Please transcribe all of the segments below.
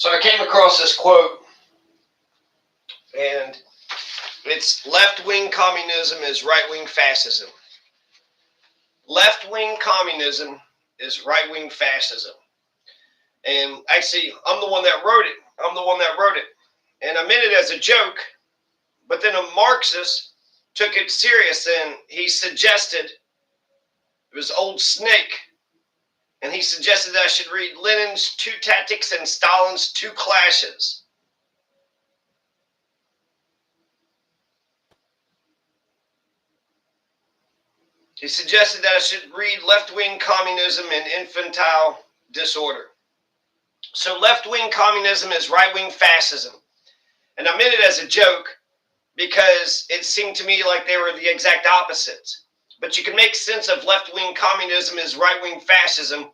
So I came across this quote, and it's left-wing communism is right-wing fascism. Left-wing communism is right-wing fascism. And actually, I'm the one that wrote it. And I meant it as a joke, but then a Marxist took it serious, and he suggested, it was Old Snake, and he suggested that I should read Lenin's Two Tactics and Stalin's Two Clashes. He suggested that I should read Left-Wing Communism and Infantile Disorder. So left-wing communism is right-wing fascism. And I meant it as a joke because it seemed to me like they were the exact opposites. But you can make sense of left-wing communism as right-wing fascism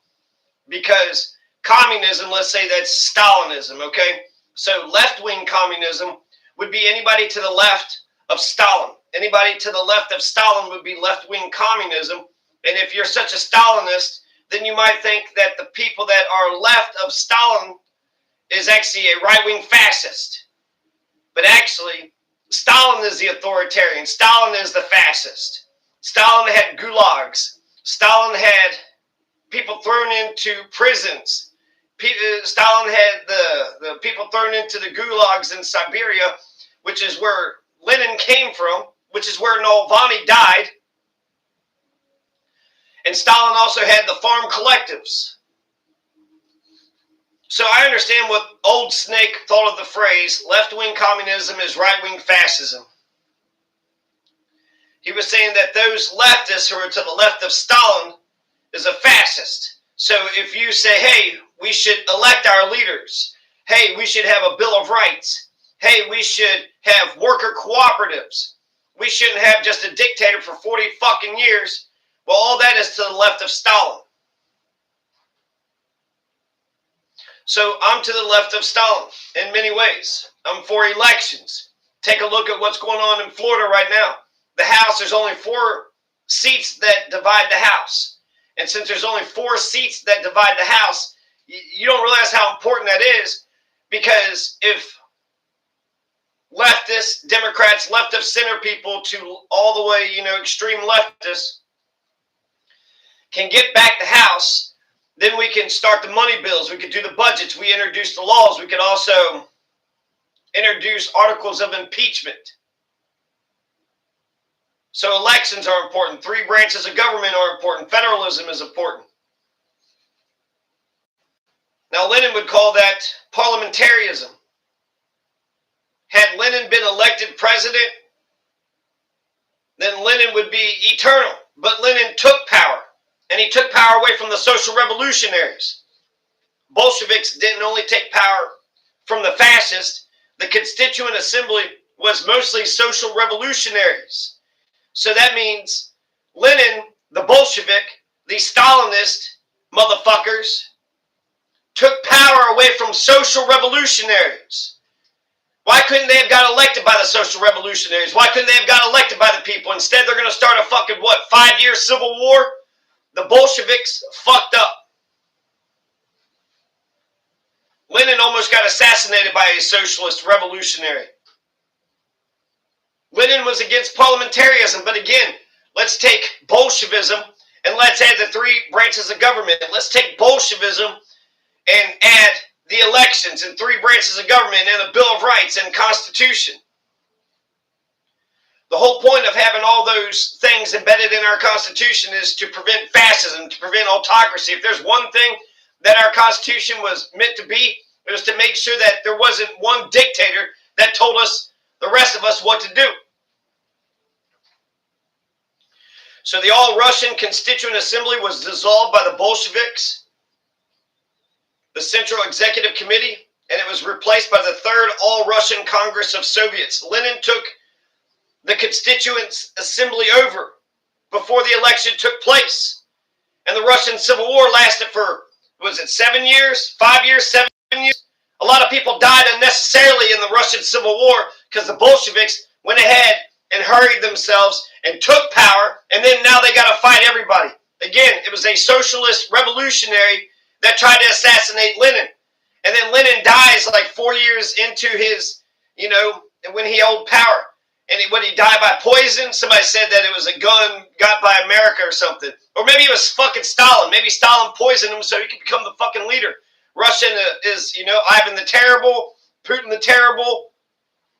because communism, let's say that's Stalinism, okay? So left-wing communism would be anybody to the left of Stalin. Anybody to the left of Stalin would be left-wing communism. And if you're such a Stalinist, then you might think that the people that are left of Stalin is actually a right-wing fascist. But actually, Stalin is the authoritarian. Stalin is the fascist. Stalin had gulags. Stalin had people thrown into prisons. Stalin had the people thrown into the gulags in Siberia, which is where Lenin came from, which is where Navalny died. And Stalin also had the farm collectives. So I understand what Old Snake thought of the phrase, left-wing communism is right-wing fascism. He was saying that those leftists who are to the left of Stalin is a fascist. So if you say, hey, we should elect our leaders, hey, we should have a Bill of Rights, hey, we should have worker cooperatives, we shouldn't have just a dictator for 40 fucking years, well, all that is to the left of Stalin. So I'm to the left of Stalin in many ways. I'm for elections. Take a look at what's going on in Florida right now. The House, there's only 4 seats that divide the House. And since there's only 4 seats that divide the House, you don't realize how important that is, because if leftists, Democrats, left of center people to all the way, extreme leftists can get back the House, then we can start the money bills. We could do the budgets. We introduce the laws. We could also introduce articles of impeachment. So elections are important. 3 branches of government are important. Federalism is important. Now, Lenin would call that parliamentarism. Had Lenin been elected president, then Lenin would be eternal. But Lenin took power, and he took power away from the social revolutionaries. Bolsheviks didn't only take power from the fascists. The Constituent Assembly was mostly social revolutionaries. So that means Lenin, the Bolshevik, the Stalinist motherfuckers, took power away from social revolutionaries. Why couldn't they have got elected by the social revolutionaries? Why couldn't they have got elected by the people? Instead, they're going to start a fucking, 5-year civil war? The Bolsheviks fucked up. Lenin almost got assassinated by a socialist revolutionary. Lenin was against parliamentarism, but again, let's take Bolshevism and let's add the 3 branches of government. Let's take Bolshevism and add the elections and 3 branches of government and a Bill of Rights and Constitution. The whole point of having all those things embedded in our Constitution is to prevent fascism, to prevent autocracy. If there's one thing that our Constitution was meant to be, it was to make sure that there wasn't one dictator that told us, the rest of us, what to do. So the All-Russian Constituent Assembly was dissolved by the Bolsheviks, the Central Executive Committee, and it was replaced by the Third All-Russian Congress of Soviets. Lenin took the Constituent Assembly over before the election took place. And the Russian Civil War lasted for, 7 years? 5 years? 7 years? A lot of people died unnecessarily in the Russian Civil War because the Bolsheviks went ahead and hurried themselves and took power, and then now they got to fight everybody. Again, it was a socialist revolutionary that tried to assassinate Lenin. And then Lenin dies is like 4 years into his, when he held power. And when he died by poison, somebody said that it was a gun got by America or something. Or maybe it was fucking Stalin. Maybe Stalin poisoned him so he could become the fucking leader. Russia is, Ivan the Terrible, Putin the Terrible,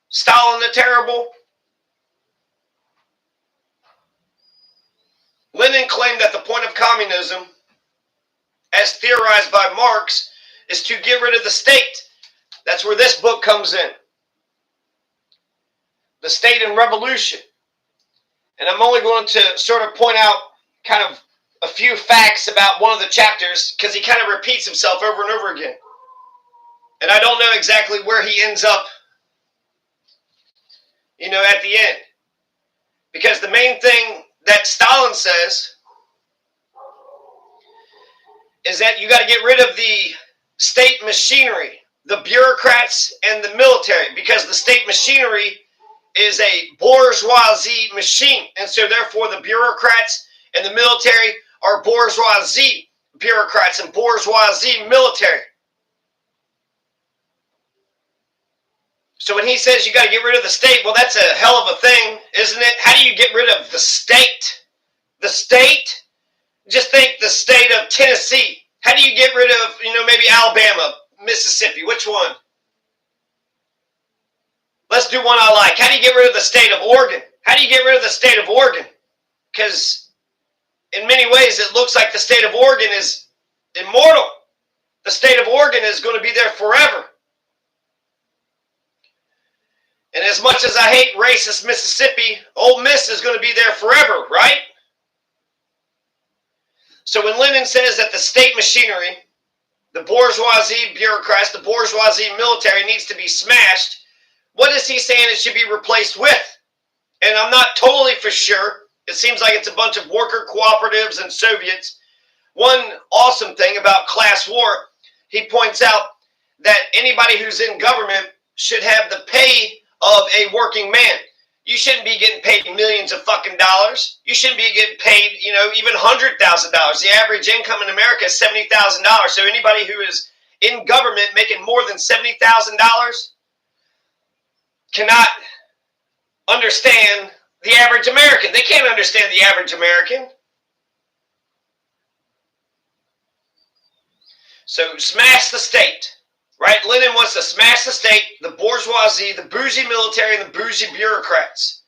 Stalin the Terrible. Lenin claimed that the point of communism, as theorized by Marx, is to get rid of the state. That's where this book comes in. The State and Revolution. And I'm only going to sort of point out kind of a few facts about one of the chapters because he kind of repeats himself over and over again. And I don't know exactly where he ends up, at the end. Because the main thing that Stalin says is that you got to get rid of the state machinery, the bureaucrats and the military, because the state machinery is a bourgeoisie machine. And so therefore the bureaucrats and the military are bourgeoisie bureaucrats and bourgeoisie military. So when he says you got to get rid of the state, well, that's a hell of a thing, isn't it? How do you get rid of the state? The state? Just think the state of Tennessee. How do you get rid of, maybe Alabama, Mississippi? Which one? Let's do one I like. How do you get rid of the state of Oregon? How do you get rid of the state of Oregon? Because in many ways it looks like the state of Oregon is immortal. The state of Oregon is going to be there forever. And as much as I hate racist Mississippi, Ole Miss is going to be there forever, right? So when Lenin says that the state machinery, the bourgeoisie bureaucrats, the bourgeoisie military needs to be smashed, what is he saying it should be replaced with? And I'm not totally for sure. It seems like it's a bunch of worker cooperatives and Soviets. One awesome thing about class war, he points out that anybody who's in government should have the pay of a working man. You shouldn't be getting paid millions of fucking dollars. You shouldn't be getting paid, even $100,000. The average income in America is $70,000. So anybody who is in government making more than $70,000 cannot understand the average American. They can't understand the average American. So smash the state. Right? Lenin wants to smash the state, the bourgeoisie, the bougie military, and the bougie bureaucrats.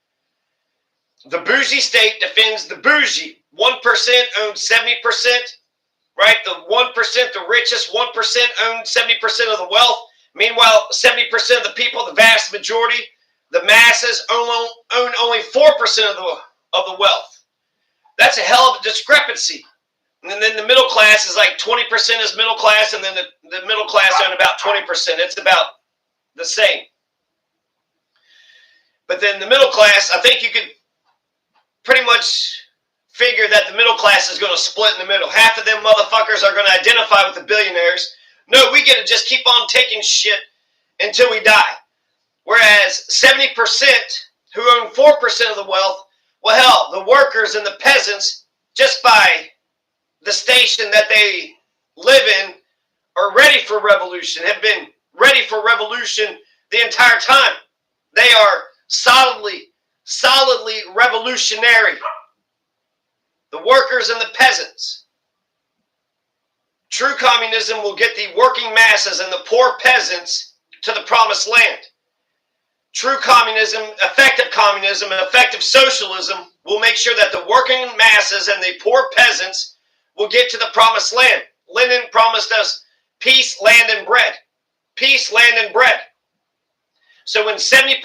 The bougie state defends the bougie. 1% owns 70%. Right? The 1%, the richest 1% own 70% of the wealth. Meanwhile, 70% of the people, the vast majority, the masses, own only 4% of the wealth. That's a hell of a discrepancy. And then the middle class is like 20% is middle class, and then the middle class own about 20%. It's about the same. But then the middle class, I think you could pretty much figure that the middle class is going to split in the middle. Half of them motherfuckers are going to identify with the billionaires. No, we get to just keep on taking shit until we die. Whereas 70% who own 4% of the wealth, well, hell, the workers and the peasants, just by the station that they live in, are ready for revolution, have been ready for revolution the entire time. They are solidly revolutionary. The workers and the peasants. True communism will get the working masses and the poor peasants to the promised land. True communism, and effective socialism will make sure that the working masses and the poor peasants will get to the promised land. Lenin promised us peace, land, and bread. Peace, land, and bread. So when 70%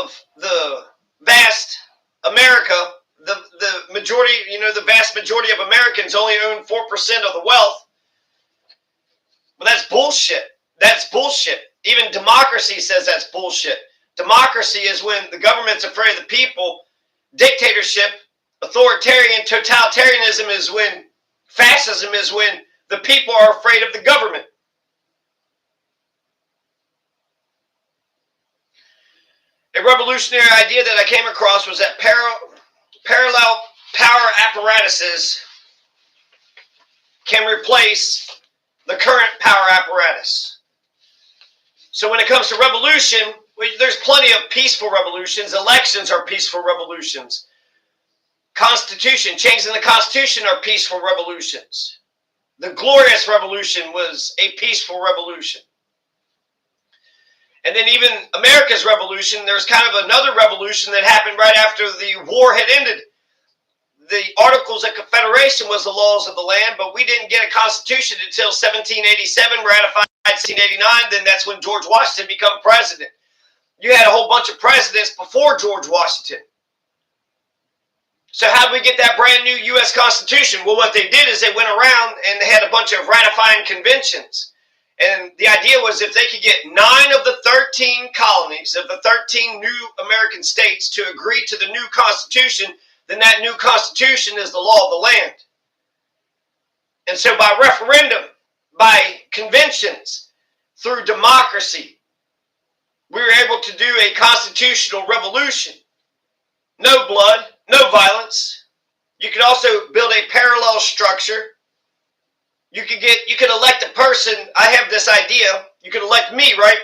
of the vast America, the majority, the vast majority of Americans only own 4% of the wealth, well, that's bullshit. That's bullshit. Even democracy says that's bullshit. Democracy is when the government's afraid of the people. Dictatorship, authoritarian, totalitarianism is when, fascism is when the people are afraid of the government. A revolutionary idea that I came across was that parallel power apparatuses can replace the current power apparatus. So when it comes to revolution, there's plenty of peaceful revolutions. Elections are peaceful revolutions. Constitution, changing the Constitution are peaceful revolutions. The Glorious Revolution was a peaceful revolution. And then even America's revolution, there's kind of another revolution that happened right after the war had ended. The Articles of Confederation was the laws of the land, but we didn't get a constitution until 1787, ratified 1789. Then that's when George Washington became president. You had a whole bunch of presidents before George Washington. So how did we get that brand new U.S. Constitution? Well, what they did is they went around and they had a bunch of ratifying conventions. And the idea was if they could get 9 of the 13 colonies of the 13 new American states to agree to the new Constitution, then that new Constitution is the law of the land. And so by referendum, by conventions, through democracy, we were able to do a constitutional revolution. No blood, no violence. You could also build a parallel structure. You could elect a person. I have this idea. You could elect me, right?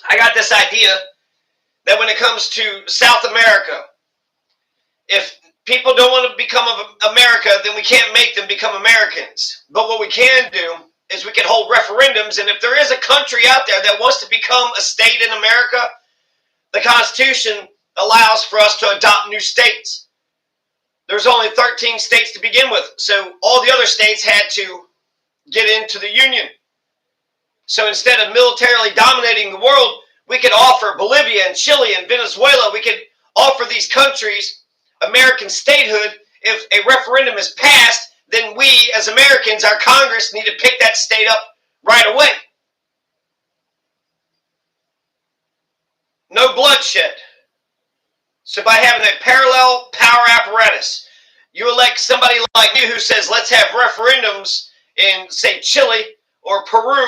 I got this idea that when it comes to South America, if people don't want to become America, then we can't make them become Americans. But what we can do is we can hold referendums, and if there is a country out there that wants to become a state in America, the Constitution allows for us to adopt new states. There's only 13 states to begin with, so all the other states had to get into the Union. So instead of militarily dominating the world, we could offer Bolivia and Chile and Venezuela, we could offer these countries American statehood. If a referendum is passed, then we as Americans, our Congress, need to pick that state up right away. No bloodshed. So by having a parallel power apparatus, you elect somebody like me who says, let's have referendums in, say, Chile or Peru,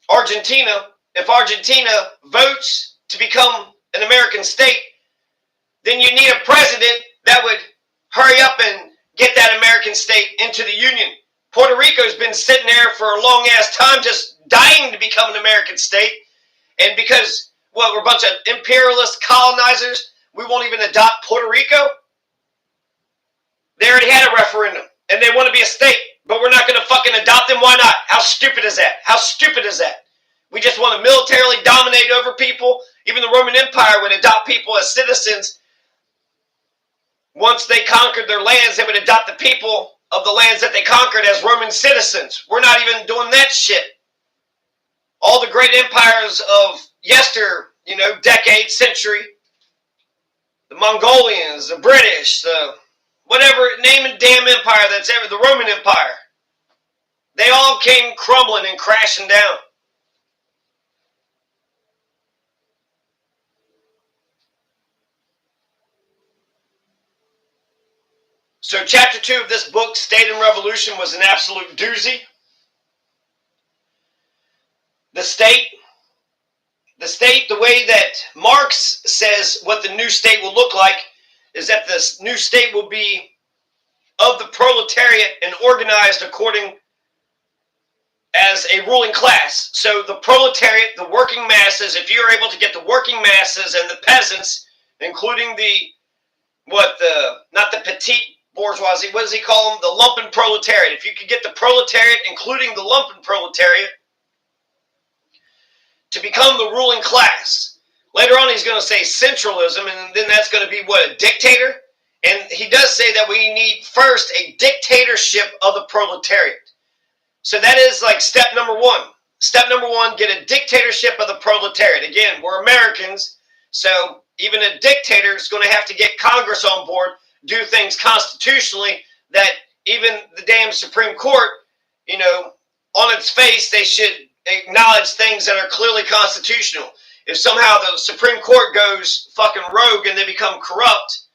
Argentina. If Argentina votes to become an American state, then you need a president that would hurry up and get that American state into the Union. Puerto Rico's been sitting there for a long-ass time just dying to become an American state. And because, well, we're a bunch of imperialist colonizers, we won't even adopt Puerto Rico. They already had a referendum, and they want to be a state, but we're not going to fucking adopt them. Why not? How stupid is that? How stupid is that? We just want to militarily dominate over people. Even the Roman Empire would adopt people as citizens. Once they conquered their lands, they would adopt the people of the lands that they conquered as Roman citizens. We're not even doing that shit. All the great empires of decade, century, the Mongolians, the British, the whatever, name and damn empire that's ever, the Roman Empire, they all came crumbling and crashing down. So chapter 2 of this book, State and Revolution, was an absolute doozy. The state, the way that Marx says what the new state will look like is that this new state will be of the proletariat and organized according as a ruling class. So the proletariat, the working masses, if you're able to get the working masses and the peasants, including not the petite bourgeoisie, what does he call them? The lumpen proletariat. If you could get the proletariat, including the lumpen proletariat, to become the ruling class. Later on, he's going to say centralism, and then that's going to be what, a dictator? And he does say that we need first a dictatorship of the proletariat. So that is like step number 1. Step number 1, get a dictatorship of the proletariat. Again, we're Americans, so even a dictator is going to have to get Congress on board, do things constitutionally that even the damn Supreme Court, on its face, they should acknowledge things that are clearly constitutional. If somehow the Supreme Court goes fucking rogue and they become corrupt,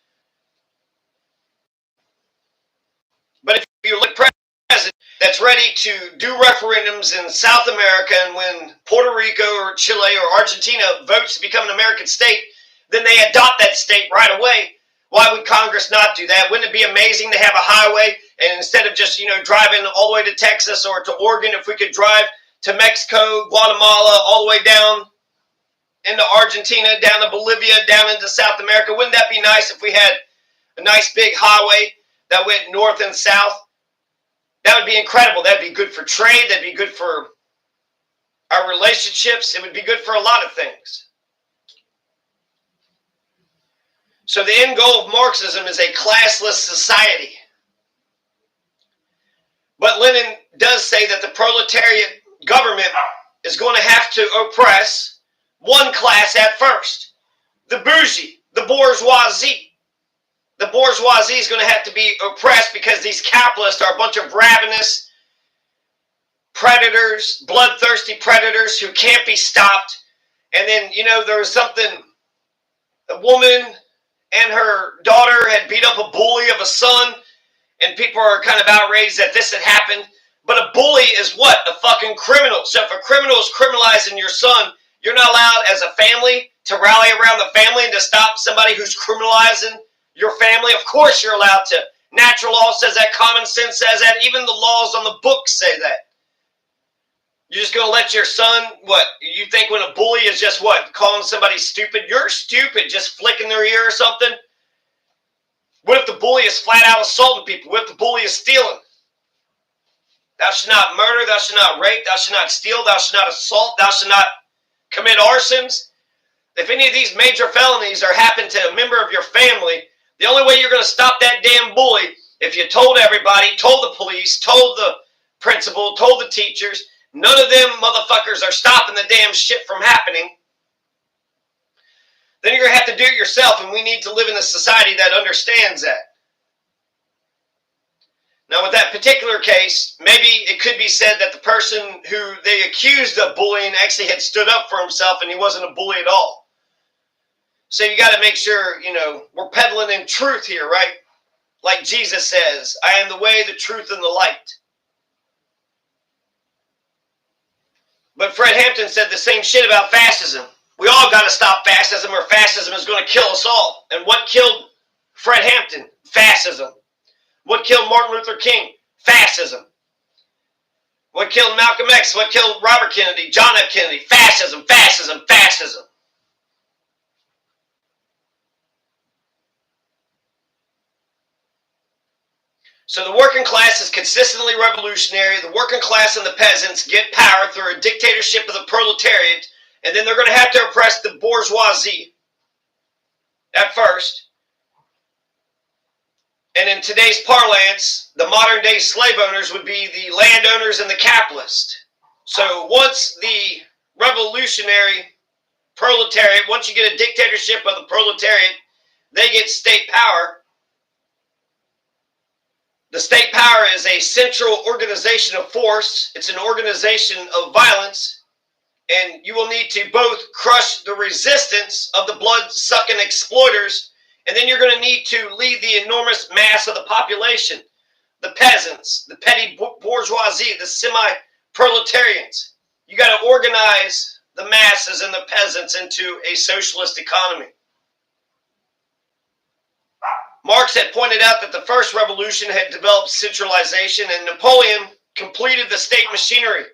but if you look at a president that's ready to do referendums in South America, and when Puerto Rico or Chile or Argentina votes to become an American state, then they adopt that state right away. Why would Congress not do that? Wouldn't it be amazing to have a highway, and instead of just, driving all the way to Texas or to Oregon, if we could drive to Mexico, Guatemala, all the way down into Argentina, down to Bolivia, down into South America. Wouldn't that be nice if we had a nice big highway that went north and south? That would be incredible. That would be good for trade. That would be good for our relationships. It would be good for a lot of things. So the end goal of Marxism is a classless society. But Lenin does say that the proletariat government is going to have to oppress one class at first. The bourgeoisie, the bourgeoisie. The bourgeoisie is going to have to be oppressed because these capitalists are a bunch of ravenous predators, bloodthirsty predators who can't be stopped. And then, there was something, a woman and her daughter had beat up a bully of a son, and people are kind of outraged that this had happened. But a bully is what? A fucking criminal. So if a criminal is criminalizing your son, you're not allowed as a family to rally around the family and to stop somebody who's criminalizing your family. Of course you're allowed to. Natural law says that. Common sense says that. Even the laws on the books say that. You're just going to let your son, what? You think when a bully is just what? Calling somebody stupid? You're stupid. Just flicking their ear or something? What if the bully is flat out assaulting people? What if the bully is stealing? Thou shalt not murder. Thou shalt not rape. Thou shalt not steal. Thou shalt not assault. Thou shalt not commit arsons. If any of these major felonies are happen to a member of your family, the only way you're going to stop that damn bully, if you told everybody, told the police, told the principal, told the teachers, none of them motherfuckers are stopping the damn shit from happening, then you're going to have to do it yourself, and we need to live in a society that understands that. Now, with that particular case, maybe it could be said that the person who they accused of bullying actually had stood up for himself and he wasn't a bully at all. So you got to make sure, we're peddling in truth here, right? Like Jesus says, I am the way, the truth, and the light. But Fred Hampton said the same shit about fascism. We all got to stop fascism or fascism is going to kill us all. And what killed Fred Hampton? Fascism. What killed Martin Luther King? Fascism. What killed Malcolm X? What killed Robert Kennedy? John F. Kennedy? Fascism, fascism, fascism. So the working class is consistently revolutionary. The working class and the peasants get power through a dictatorship of the proletariat, and then they're going to have to oppress the bourgeoisie at first. And in today's parlance, the modern day slave owners would be the landowners and the capitalists. So once the revolutionary proletariat, once you get a dictatorship of the proletariat, they get state power. The state power is a central organization of force. It's an organization of violence. And you will need to both crush the resistance of the blood-sucking exploiters, and then you're going to need to lead the enormous mass of the population, the peasants, the petty bourgeoisie, the semi-proletarians. You got to organize the masses and the peasants into a socialist economy. Marx had pointed out that the first revolution had developed centralization, and Napoleon completed the state machinery.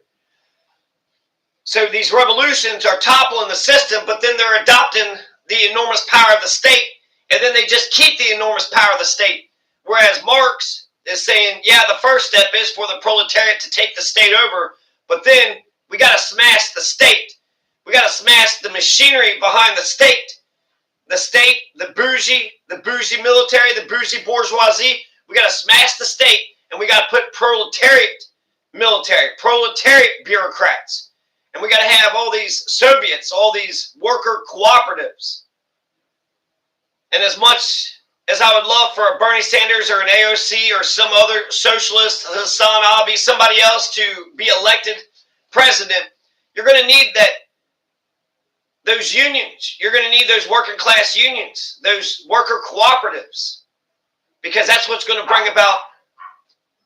So these revolutions are toppling the system, but then they're adopting the enormous power of the state, and then they just keep the enormous power of the state. Whereas Marx is saying, yeah, the first step is for the proletariat to take the state over, but then we got to smash the state. We got to smash the machinery behind the state. The state, the bourgeoisie military, the bourgeoisie bourgeoisie. We got to smash the state, and we got to put proletariat military, proletariat bureaucrats. And we got to have all these Soviets, all these worker cooperatives. And as much as I would love for a Bernie Sanders or an AOC or some other socialist, Hassan Abi, somebody else to be elected president, you're going to need those unions. You're going to need those working class unions, those worker cooperatives, because that's what's going to bring about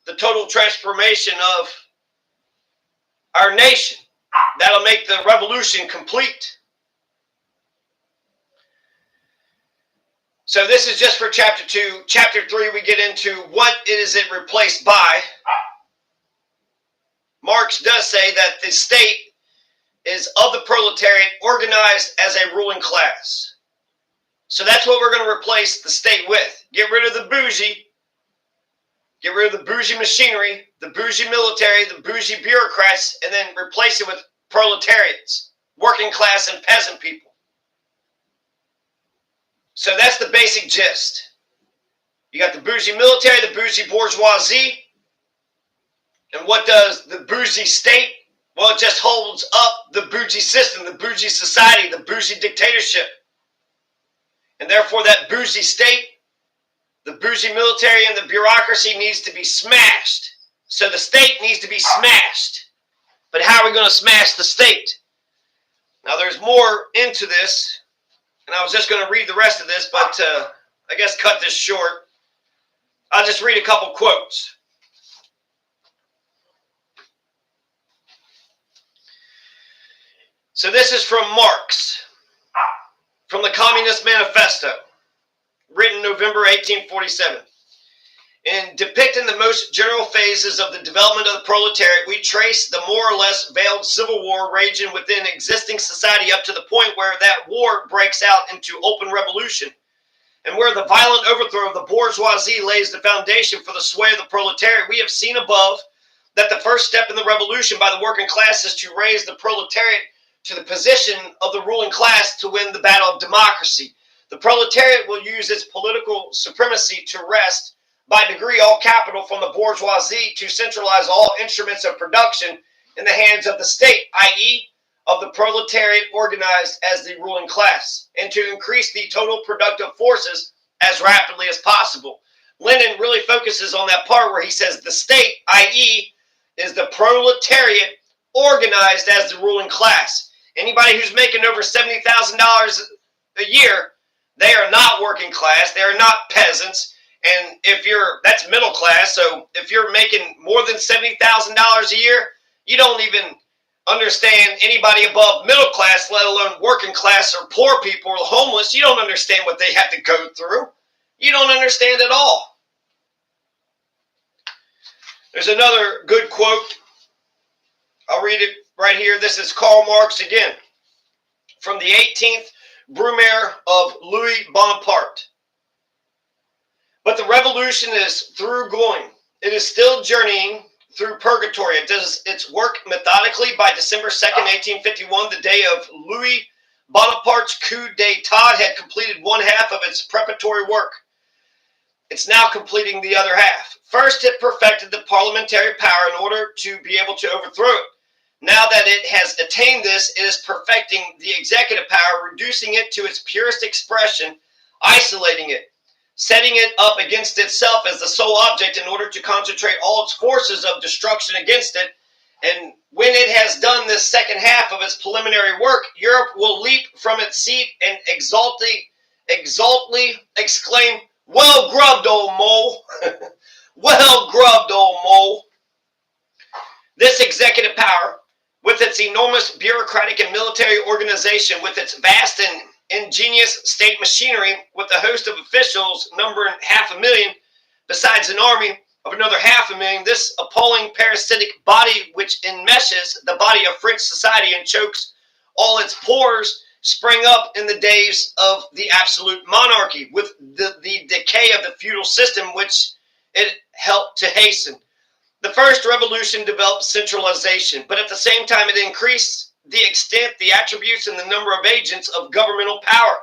the total transformation of our nation. That'll make the revolution complete. So this is just for chapter 2. Chapter 3, we get into what is it replaced by. Marx does say that the state is of the proletariat organized as a ruling class. So that's what we're going to replace the state with. Get rid of the bougie. Get rid of the bougie machinery, the bougie military, the bougie bureaucrats, and then replace it with proletariats, working class and peasant people. So that's the basic gist. You got the bougie military, the bougie bourgeoisie. And what does the bougie state? Well, it just holds up the bougie system, the bougie society, the bougie dictatorship. And therefore that bougie state, the bougie military and the bureaucracy needs to be smashed. So the state needs to be smashed. But how are we going to smash the state? Now there's more into this, and I was just going to read the rest of this, but I guess cut this short. I'll just read a couple quotes. So this is from Marx, from the Communist Manifesto, written November 1847. In depicting the most general phases of the development of the proletariat, we trace the more or less veiled civil war raging within existing society up to the point where that war breaks out into open revolution, and where the violent overthrow of the bourgeoisie lays the foundation for the sway of the proletariat. We have seen above that the first step in the revolution by the working class is to raise the proletariat to the position of the ruling class to win the battle of democracy. The proletariat will use its political supremacy to wrest by degree all capital from the bourgeoisie, to centralize all instruments of production in the hands of the state, i.e., of the proletariat organized as the ruling class, and to increase the total productive forces as rapidly as possible. Lenin really focuses on that part where he says the state, i.e., is the proletariat organized as the ruling class. Anybody who's making over $70,000 a year, they are not working class, they are not peasants. And if that's middle class, so if you're making more than $70,000 a year, you don't even understand anybody above middle class, let alone working class or poor people or homeless. You don't understand what they have to go through. You don't understand at all. There's another good quote. I'll read it right here. This is Karl Marx again, from the 18th Brumaire of Louis Bonaparte. But the revolution is through going. It is still journeying through purgatory. It does its work methodically. By December 2nd, 1851, the day of Louis Bonaparte's coup d'etat had completed one half of its preparatory work. It's now completing the other half. First, it perfected the parliamentary power in order to be able to overthrow it. Now that it has attained this, it is perfecting the executive power, reducing it to its purest expression, isolating it, setting it up against itself as the sole object in order to concentrate all its forces of destruction against it. And when it has done this second half of its preliminary work, Europe will leap from its seat and exultantly exclaim, "Well grubbed, old mole." Well grubbed, old mole. This executive power, with its enormous bureaucratic and military organization, with its vast and ingenious state machinery, with a host of officials numbering 500,000, besides an army of another 500,000, this appalling parasitic body which enmeshes the body of French society and chokes all its pores, sprang up in the days of the absolute monarchy, with the decay of the feudal system which it helped to hasten. The first revolution developed centralization, but at the same time it increased the extent, the attributes, and the number of agents of governmental power.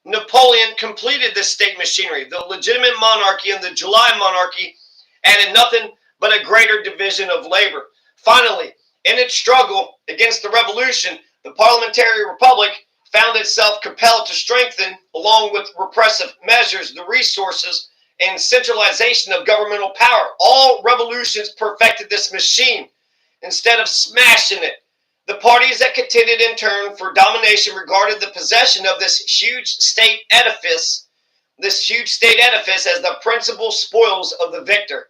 Napoleon completed this state machinery. The legitimate monarchy and the July monarchy added nothing but a greater division of labor. Finally, in its struggle against the revolution, the parliamentary republic found itself compelled to strengthen, along with repressive measures, the resources and centralization of governmental power. All revolutions perfected this machine instead of smashing it. The parties that contended in turn for domination regarded the possession of this huge state edifice as the principal spoils of the victor.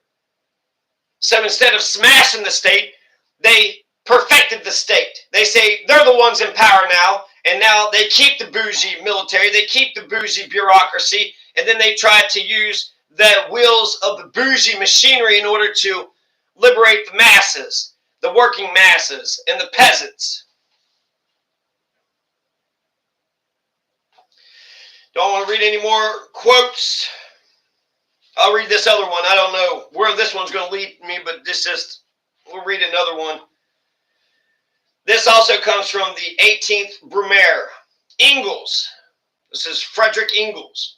So instead of smashing the state, they perfected the state. They say they're the ones in power now, and now they keep the bougie military, they keep the bougie bureaucracy, and then they try to use the wheels of the bougie machinery in order to liberate the masses. the working masses, and the peasants. Don't want to read any more quotes. I'll read this other one. I don't know where this one's going to lead me, but we'll read another one. This also comes from the 18th Brumaire. Engels. This is Frederick Engels.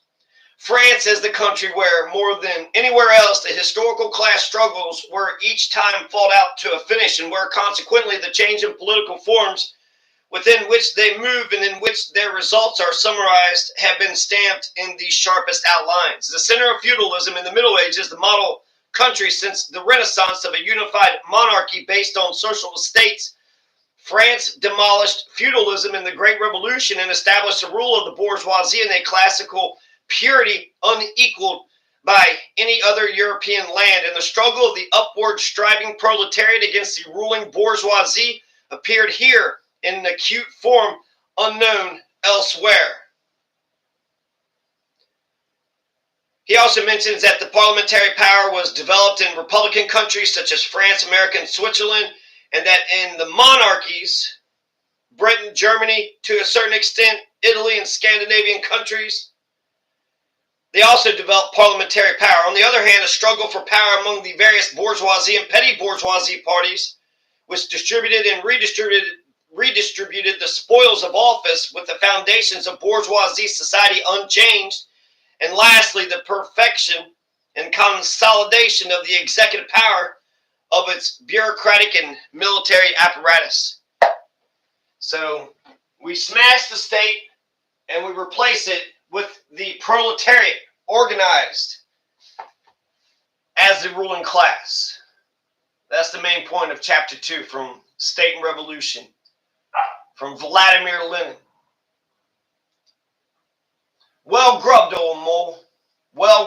France is the country where, more than anywhere else, the historical class struggles were each time fought out to a finish, and where consequently the change in political forms within which they move and in which their results are summarized have been stamped in the sharpest outlines. The center of feudalism in the Middle Ages, the model country since the Renaissance of a unified monarchy based on socialist states, France demolished feudalism in the Great Revolution and established the rule of the bourgeoisie in a classical purity unequaled by any other European land. And the struggle of the upward striving proletariat against the ruling bourgeoisie appeared here in an acute form unknown elsewhere. He also mentions that the parliamentary power was developed in republican countries such as France, America, and Switzerland, and that in the monarchies, Britain, Germany, to a certain extent, Italy, and Scandinavian countries, they also developed parliamentary power. On the other hand, a struggle for power among the various bourgeoisie and petty bourgeoisie parties, which distributed and redistributed the spoils of office with the foundations of bourgeoisie society unchanged. And lastly, the perfection and consolidation of the executive power of its bureaucratic and military apparatus. So we smash the state and we replace it with the proletariat, organized as the ruling class. That's the main point of chapter 2 from State and Revolution, from Vladimir Lenin. Well grubbed, old mole. Well